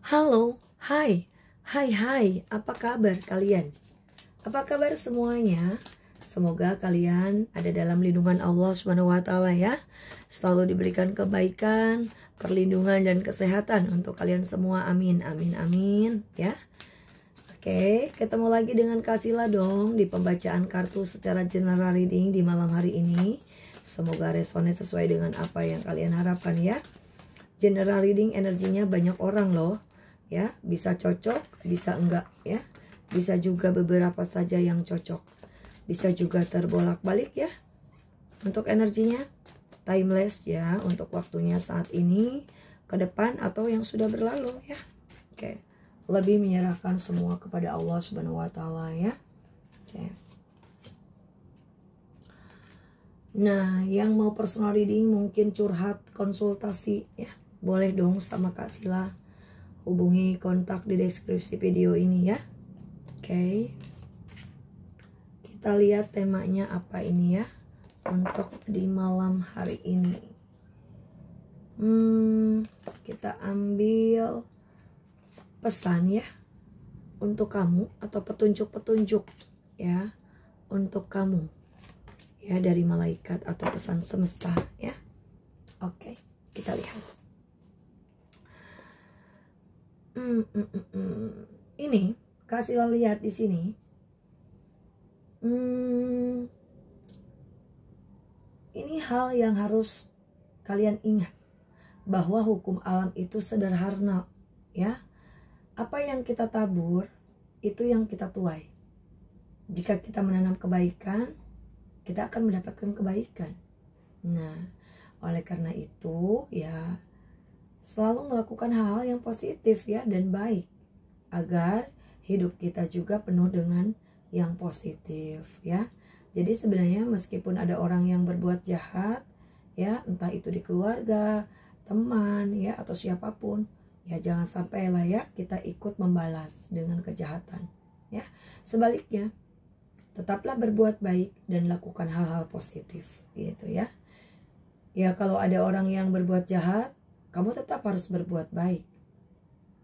Halo, hai, apa kabar kalian? Apa kabar semuanya? Semoga kalian ada dalam lindungan Allah SWT ya. Selalu diberikan kebaikan, perlindungan dan kesehatan untuk kalian semua. Amin, amin, amin ya. Oke, ketemu lagi dengan Kasila dong di pembacaan kartu secara general reading di malam hari ini. Semoga resonate sesuai dengan apa yang kalian harapkan ya. General reading energinya banyak orang loh. Ya, bisa cocok, bisa enggak ya. Bisa juga beberapa saja yang cocok. Bisa juga terbolak-balik ya. Untuk energinya timeless ya, untuk waktunya saat ini, ke depan atau yang sudah berlalu ya. Oke. Lebih menyerahkan semua kepada Allah Subhanahu wa taala ya. Oke. Nah, yang mau personal reading mungkin curhat, konsultasi ya. Boleh dong sama Kak Sila. Hubungi kontak di deskripsi video ini ya. Oke. Kita lihat temanya apa ini ya. Untuk di malam hari ini. Kita ambil pesan ya. Untuk kamu atau petunjuk-petunjuk ya. Untuk kamu. Ya, dari malaikat atau pesan semesta ya. Oke, kita lihat. Ini kasih lihat di sini. Ini hal yang harus kalian ingat, bahwa hukum alam itu sederhana ya. Apa yang kita tabur itu yang kita tuai. Jika kita menanam kebaikan, kita akan mendapatkan kebaikan. Nah, oleh karena itu ya, selalu melakukan hal-hal yang positif ya dan baik, agar hidup kita juga penuh dengan yang positif ya. Jadi sebenarnya meskipun ada orang yang berbuat jahat ya, entah itu di keluarga, teman ya, atau siapapun ya, jangan sampai lah ya kita ikut membalas dengan kejahatan ya. Sebaliknya, tetaplah berbuat baik dan lakukan hal-hal positif gitu ya. Ya, kalau ada orang yang berbuat jahat, kamu tetap harus berbuat baik.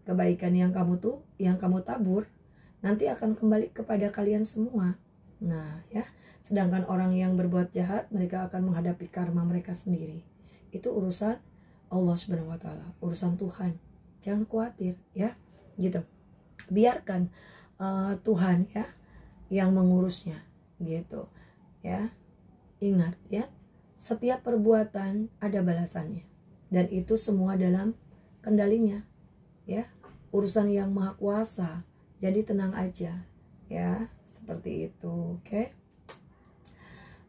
Kebaikan yang kamu tabur nanti akan kembali kepada kalian semua. Nah ya, sedangkan orang yang berbuat jahat, mereka akan menghadapi karma mereka sendiri. Itu urusan Allah Subhanahu wa taala, urusan Tuhan. Jangan khawatir ya, gitu. Biarkan Tuhan ya yang mengurusnya gitu ya. Ingat ya, setiap perbuatan ada balasannya. Dan itu semua dalam kendalinya ya, urusan yang maha kuasa. Jadi tenang aja ya, seperti itu. Oke.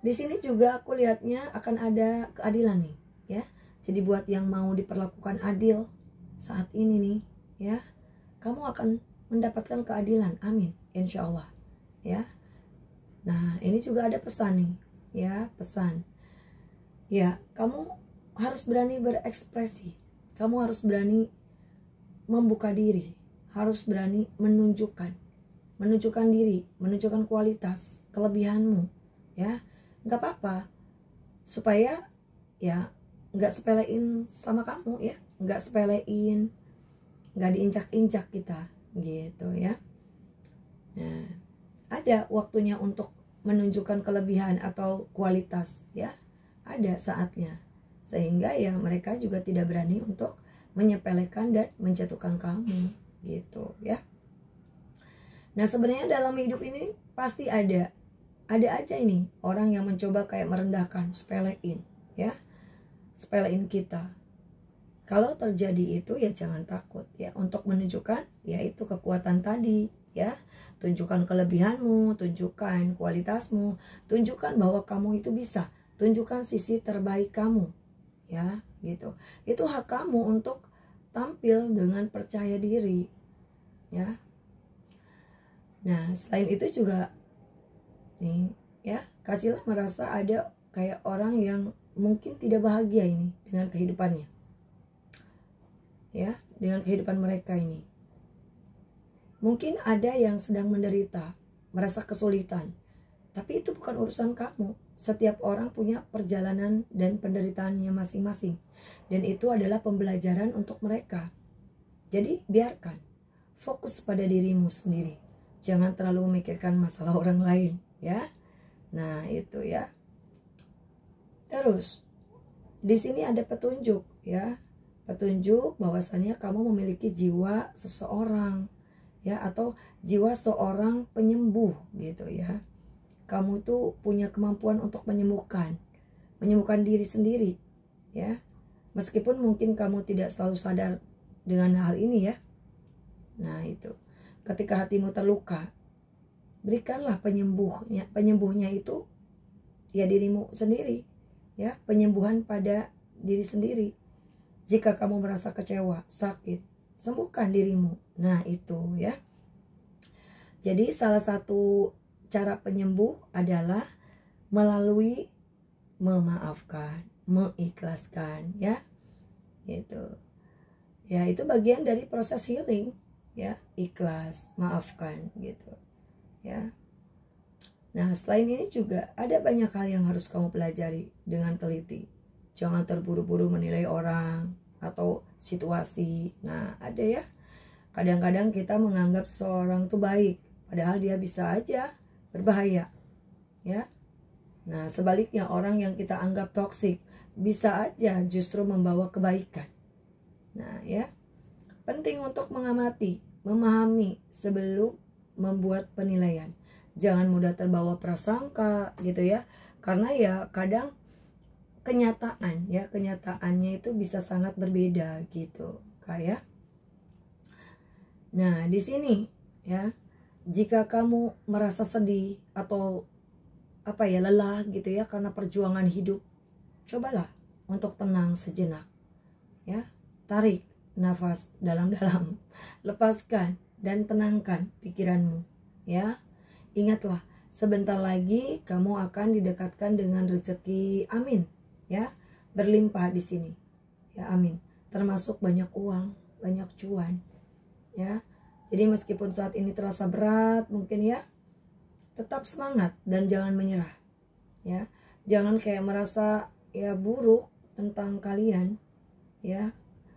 Di sini juga aku lihatnya akan ada keadilan nih ya. Jadi buat yang mau diperlakukan adil saat ini nih ya, kamu akan mendapatkan keadilan. Amin, insya Allah ya. Nah, ini juga ada pesan nih ya, pesan ya, kamu harus berani berekspresi. Kamu harus berani membuka diri, harus berani menunjukkan diri, menunjukkan kualitas, kelebihanmu ya. Nggak apa-apa, supaya ya nggak sepelein sama kamu ya, nggak sepelein, nggak diinjak-injak kita gitu ya. Nah, ada waktunya untuk menunjukkan kelebihan atau kualitas ya, ada saatnya, sehingga ya mereka juga tidak berani untuk menyepelekan dan menjatuhkan kamu gitu ya. Nah, sebenarnya dalam hidup ini pasti ada aja ini orang yang mencoba kayak merendahkan, sepelein ya, sepelein kita. Kalau terjadi itu ya jangan takut ya, untuk menunjukkan yaitu kekuatan tadi ya. Tunjukkan kelebihanmu, tunjukkan kualitasmu, tunjukkan bahwa kamu itu bisa, tunjukkan sisi terbaik kamu ya, gitu. Itu hak kamu untuk tampil dengan percaya diri ya. Nah, selain itu juga nih ya, Kasila merasa ada kayak orang yang mungkin tidak bahagia ini dengan kehidupannya ya, dengan kehidupan mereka ini. Mungkin ada yang sedang menderita, merasa kesulitan, tapi itu bukan urusan kamu. Setiap orang punya perjalanan dan penderitaannya masing-masing, dan itu adalah pembelajaran untuk mereka. Jadi biarkan, fokus pada dirimu sendiri. Jangan terlalu memikirkan masalah orang lain, ya. Nah, itu ya. Terus di sini ada petunjuk, ya. Petunjuk bahwasannya kamu memiliki jiwa seseorang, ya, atau jiwa seorang penyembuh gitu ya. Kamu tuh punya kemampuan untuk menyembuhkan diri sendiri, ya. Meskipun mungkin kamu tidak selalu sadar dengan hal ini, ya. Nah, itu. Ketika hatimu terluka, berikanlah penyembuhnya itu ya dirimu sendiri, ya. Penyembuhan pada diri sendiri. Jika kamu merasa kecewa, sakit, sembuhkan dirimu. Nah, itu ya. Jadi salah satu cara penyembuh adalah melalui memaafkan, mengikhlaskan, ya. Gitu. Ya, itu bagian dari proses healing, ya. Ikhlas, maafkan gitu. Ya. Nah, selain ini juga ada banyak hal yang harus kamu pelajari dengan teliti. Jangan terburu-buru menilai orang atau situasi. Nah, ada ya. Kadang-kadang kita menganggap seseorang tuh baik, padahal dia bisa aja berbahaya. Ya. Nah, sebaliknya orang yang kita anggap toksik bisa aja justru membawa kebaikan. Nah, ya. Penting untuk mengamati, memahami sebelum membuat penilaian. Jangan mudah terbawa prasangka gitu ya. Karena ya kadang kenyataannya itu bisa sangat berbeda gitu, kayak. Nah, di sini ya, jika kamu merasa sedih atau lelah gitu ya karena perjuangan hidup, cobalah untuk tenang sejenak. Ya, tarik nafas dalam-dalam, lepaskan dan tenangkan pikiranmu, ya. Ingatlah, sebentar lagi kamu akan didekatkan dengan rezeki, amin. Ya, berlimpah di sini, ya, amin. Termasuk banyak uang, banyak cuan, ya. Jadi meskipun saat ini terasa berat, mungkin ya, tetap semangat dan jangan menyerah, ya. Jangan kayak merasa ya buruk tentang kalian, ya,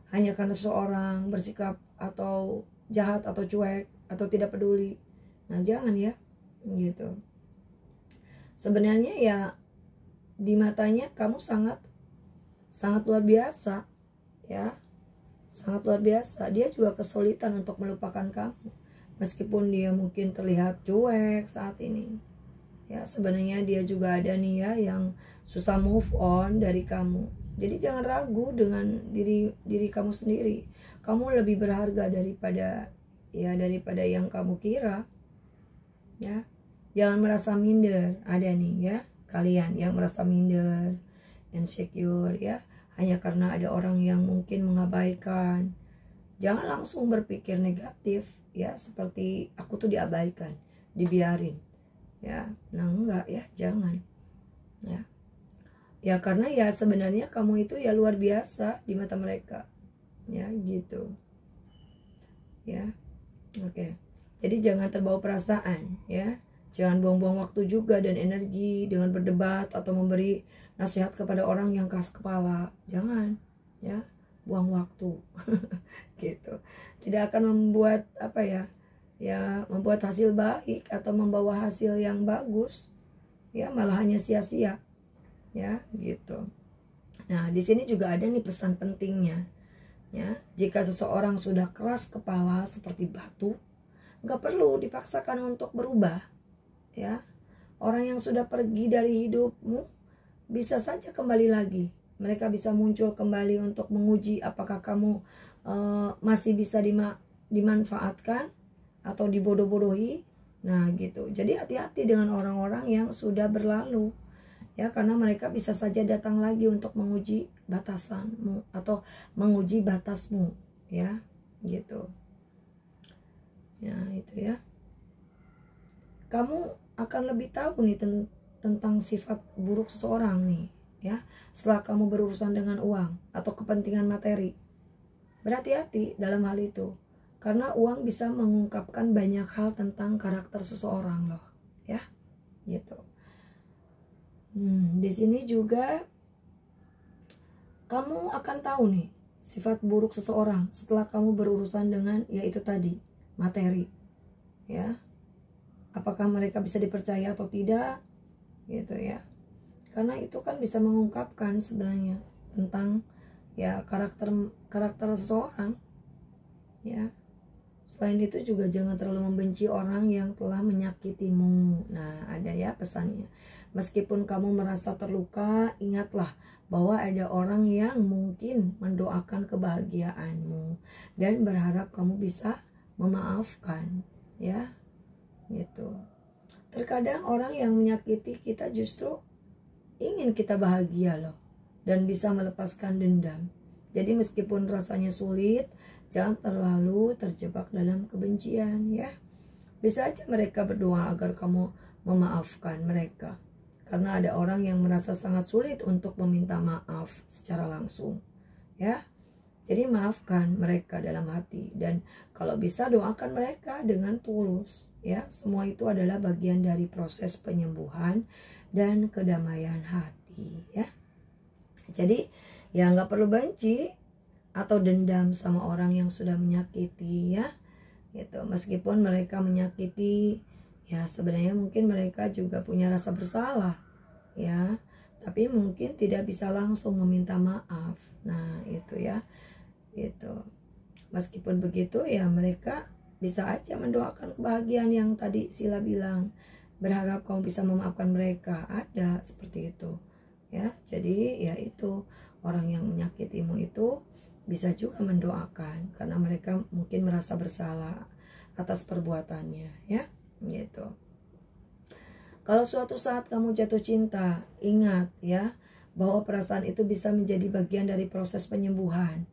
hanya karena seseorang bersikap atau jahat atau cuek atau tidak peduli. Nah, jangan ya, gitu. Sebenarnya ya di matanya kamu sangat luar biasa, ya, sangat luar biasa. Dia juga kesulitan untuk melupakan kamu, meskipun dia mungkin terlihat cuek saat ini. Ya, sebenarnya dia juga ada nih ya yang susah move on dari kamu. Jadi jangan ragu dengan diri kamu sendiri. Kamu lebih berharga daripada yang kamu kira. Ya. Jangan merasa minder. Ada nih ya, kalian yang merasa minder, insecure ya, hanya karena ada orang yang mungkin mengabaikan. Jangan langsung berpikir negatif ya, seperti aku tuh diabaikan, dibiarin. Ya, nah enggak ya, jangan. Ya. Ya karena ya sebenarnya kamu itu ya luar biasa di mata mereka. Ya, gitu. Ya. Oke. Jadi jangan terbawa perasaan, ya. Jangan buang-buang waktu juga dan energi dengan berdebat atau memberi nasihat kepada orang yang keras kepala. Jangan, ya. Buang waktu. Gitu. Tidak akan membuat membuat hasil baik atau membawa hasil yang bagus. Ya, malah hanya sia-sia. Ya, gitu. Nah, di sini juga ada nih pesan pentingnya. Ya, jika seseorang sudah keras kepala seperti batu, nggak perlu dipaksakan untuk berubah. Ya, orang yang sudah pergi dari hidupmu bisa saja kembali lagi. Mereka bisa muncul kembali untuk menguji apakah kamu masih bisa dimanfaatkan atau dibodoh-bodohi. Nah, gitu. Jadi hati-hati dengan orang-orang yang sudah berlalu. Ya, karena mereka bisa saja datang lagi untuk menguji batasanmu atau menguji batasmu, ya, gitu. Ya, itu ya. Kamu akan lebih tahu nih tentang sifat buruk seseorang nih, ya, setelah kamu berurusan dengan uang atau kepentingan materi. Berhati-hati dalam hal itu, karena uang bisa mengungkapkan banyak hal tentang karakter seseorang loh, ya, gitu. Di sini juga kamu akan tahu nih sifat buruk seseorang setelah kamu berurusan dengan yaitu tadi materi, ya. Apakah mereka bisa dipercaya atau tidak, gitu ya. Karena itu kan bisa mengungkapkan sebenarnya tentang ya karakter seseorang, ya. Selain itu juga jangan terlalu membenci orang yang telah menyakitimu. Nah, ada ya pesannya. Meskipun kamu merasa terluka, ingatlah bahwa ada orang yang mungkin mendoakan kebahagiaanmu dan berharap kamu bisa memaafkan, ya. Gitu. Terkadang orang yang menyakiti kita justru ingin kita bahagia loh dan bisa melepaskan dendam. Jadi meskipun rasanya sulit, jangan terlalu terjebak dalam kebencian, ya. Bisa aja mereka berdoa agar kamu memaafkan mereka. Karena ada orang yang merasa sangat sulit untuk meminta maaf secara langsung, ya. Jadi maafkan mereka dalam hati dan kalau bisa doakan mereka dengan tulus, ya. Semua itu adalah bagian dari proses penyembuhan dan kedamaian hati, ya. Jadi ya nggak perlu benci atau dendam sama orang yang sudah menyakiti, ya. Gitu. Meskipun mereka menyakiti, ya sebenarnya mungkin mereka juga punya rasa bersalah, ya. Tapi mungkin tidak bisa langsung meminta maaf. Nah, itu ya. Gitu. Meskipun begitu ya mereka bisa aja mendoakan kebahagiaan yang tadi Sila bilang, berharap kamu bisa memaafkan mereka, ada seperti itu, ya. Jadi ya itu, orang yang menyakitimu itu bisa juga mendoakan karena mereka mungkin merasa bersalah atas perbuatannya, ya. Gitu. Kalau suatu saat kamu jatuh cinta, ingat ya bahwa perasaan itu bisa menjadi bagian dari proses penyembuhan.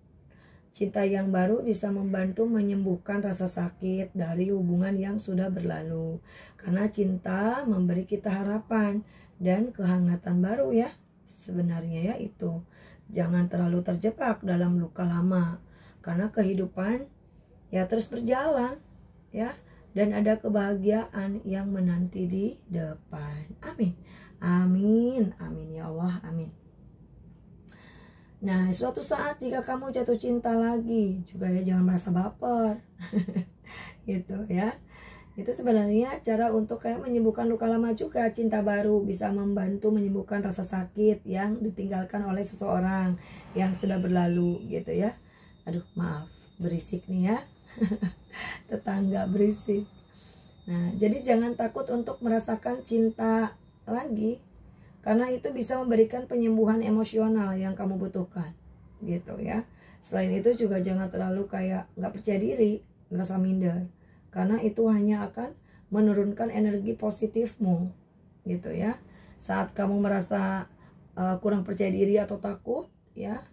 Cinta yang baru bisa membantu menyembuhkan rasa sakit dari hubungan yang sudah berlalu. Karena cinta memberi kita harapan dan kehangatan baru, ya. Sebenarnya ya itu. Jangan terlalu terjebak dalam luka lama. Karena kehidupan ya terus berjalan, ya. Dan ada kebahagiaan yang menanti di depan. Amin. Amin. Amin ya Allah. Amin. Nah, suatu saat jika kamu jatuh cinta lagi, juga ya jangan merasa baper. Gitu ya. Itu sebenarnya cara untuk kayak menyembuhkan luka lama juga. Cinta baru bisa membantu menyembuhkan rasa sakit yang ditinggalkan oleh seseorang yang sudah berlalu, gitu ya. Aduh, maaf, berisik nih ya. Tetangga berisik. Nah, jadi jangan takut untuk merasakan cinta lagi. Karena itu bisa memberikan penyembuhan emosional yang kamu butuhkan, gitu ya. Selain itu juga jangan terlalu kayak nggak percaya diri, merasa minder. Karena itu hanya akan menurunkan energi positifmu, gitu ya. Saat kamu merasa kurang percaya diri atau takut, ya,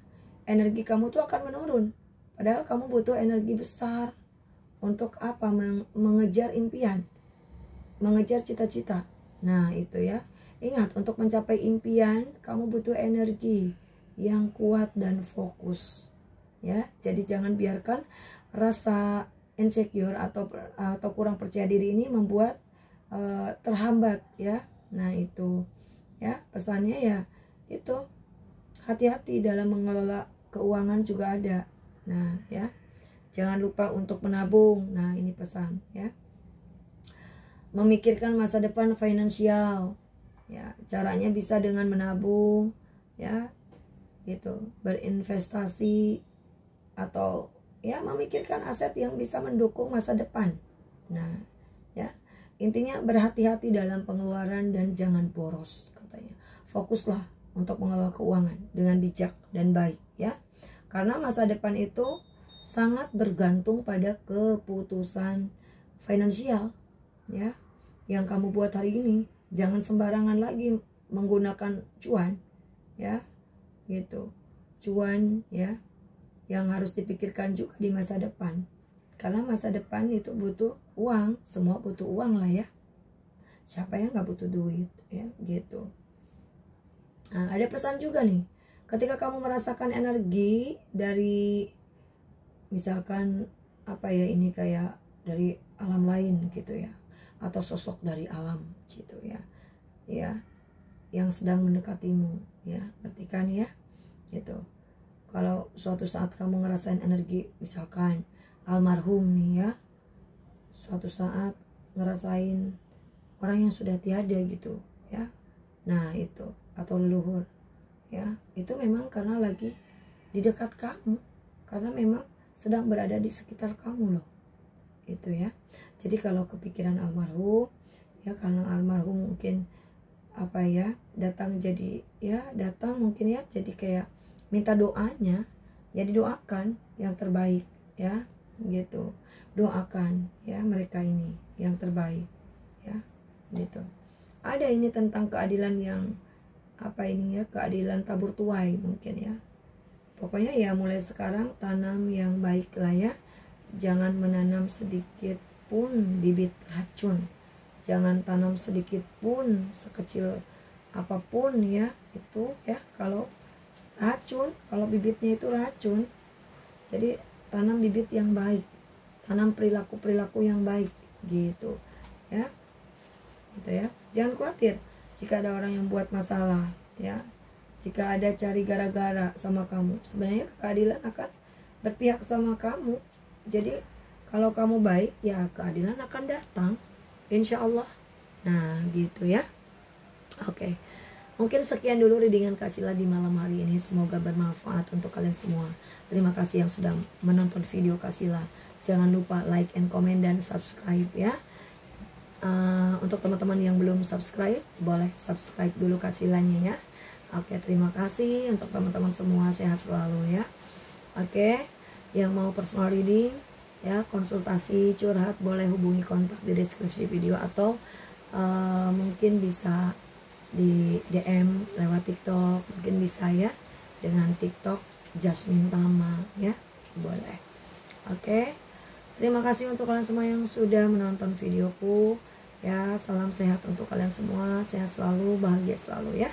energi kamu tuh akan menurun. Padahal kamu butuh energi besar untuk apa? Mengejar impian, mengejar cita-cita. Nah, itu ya. Ingat, untuk mencapai impian, kamu butuh energi yang kuat dan fokus, ya. Jadi jangan biarkan rasa insecure atau kurang percaya diri ini membuat terhambat, ya. Nah, itu ya pesannya ya itu, hati-hati dalam mengelola keuangan juga ada. Nah, ya. Jangan lupa untuk menabung. Nah, ini pesan, ya. Memikirkan masa depan finansial. Ya, caranya bisa dengan menabung, ya, gitu, berinvestasi atau ya memikirkan aset yang bisa mendukung masa depan. Nah, ya, intinya berhati-hati dalam pengeluaran dan jangan boros, katanya. Fokuslah untuk mengelola keuangan dengan bijak dan baik, ya. Karena masa depan itu sangat bergantung pada keputusan finansial, ya, yang kamu buat hari ini. Jangan sembarangan lagi menggunakan cuan, ya, gitu. Cuan, ya, yang harus dipikirkan juga di masa depan. Karena masa depan itu butuh uang, semua butuh uang lah ya. Siapa yang nggak butuh duit, ya, gitu. Nah, ada pesan juga nih. Ketika kamu merasakan energi dari, misalkan apa ya, ini kayak dari alam lain gitu ya, atau sosok dari alam gitu ya, ya, yang sedang mendekatimu, ya, ngerti kan ya, gitu. kalau suatu saat kamu ngerasain energi, misalkan almarhum nih ya, suatu saat ngerasain orang yang sudah tiada gitu ya, nah itu, atau leluhur ya, itu memang karena lagi di dekat kamu, karena memang sedang berada di sekitar kamu loh, itu ya. Jadi kalau kepikiran almarhum ya, karena almarhum mungkin apa ya, datang jadi ya, datang mungkin ya, jadi kayak minta doanya, jadi doakan yang terbaik ya, gitu, doakan ya mereka ini yang terbaik ya, gitu. Ada ini tentang keadilan yang apa ini ya, keadilan tabur tuai mungkin ya. Pokoknya ya mulai sekarang tanam yang baik lah ya, jangan menanam sedikit pun bibit racun, jangan tanam sedikit pun sekecil apapun ya, itu ya, kalau racun, kalau bibitnya itu racun. Jadi tanam bibit yang baik, tanam perilaku-perilaku yang baik gitu ya, gitu ya. Jangan khawatir jika ada orang yang buat masalah ya, jika ada cari gara-gara sama kamu, sebenarnya keadilan akan berpihak sama kamu. Jadi kalau kamu baik ya keadilan akan datang, insya Allah. Nah gitu ya. Oke, mungkin sekian dulu readingan Kasila di malam hari ini. Semoga bermanfaat untuk kalian semua. Terima kasih yang sudah menonton video Kasila. Jangan lupa like and comment dan subscribe ya. Untuk teman-teman yang belum subscribe, boleh subscribe dulu Kasilanya ya. Oke, terima kasih untuk teman-teman semua, sehat selalu ya. Oke, yang mau personal reading ya, konsultasi, curhat, boleh hubungi kontak di deskripsi video, atau mungkin bisa di DM lewat TikTok, mungkin bisa ya, dengan TikTok Jasmine Tama ya, boleh. Oke, terima kasih untuk kalian semua yang sudah menonton videoku ya. Salam sehat untuk kalian semua, sehat selalu, bahagia selalu ya.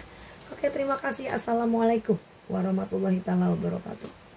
Oke, terima kasih. Assalamualaikum warahmatullahi taala wabarakatuh.